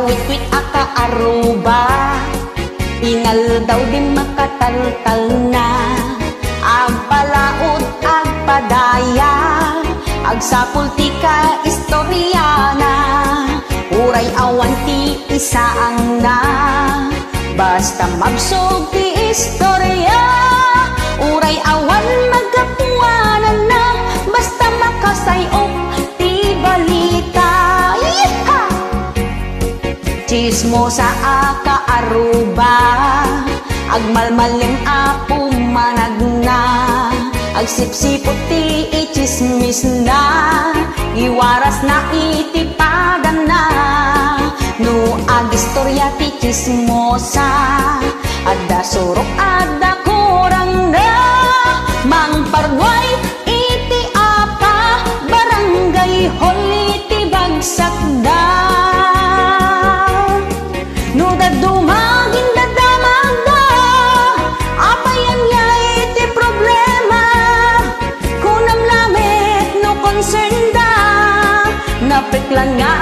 Kawit-wit aka aruba, inal daw di makataltal na. Agpalaod, agpadaya, agsapultika istoryana. Uray awan ti isaang na, basta magsog ti istorya. Uray awan magapuanan na, basta makasayop ti balita. Yeeha! Chismosa aka aruba, agmalmalim a pumanagna. Agsipsipot ti ichismis na, iwaras na itipadan na. No agistorya ti chismosa, adda surok adda kurang na. Mangparway iti apa, barangay hall iti bagsak da. No dadumagin dadamag da, apayan ya iti problema. Kunam lamit no concern da, napiklan nga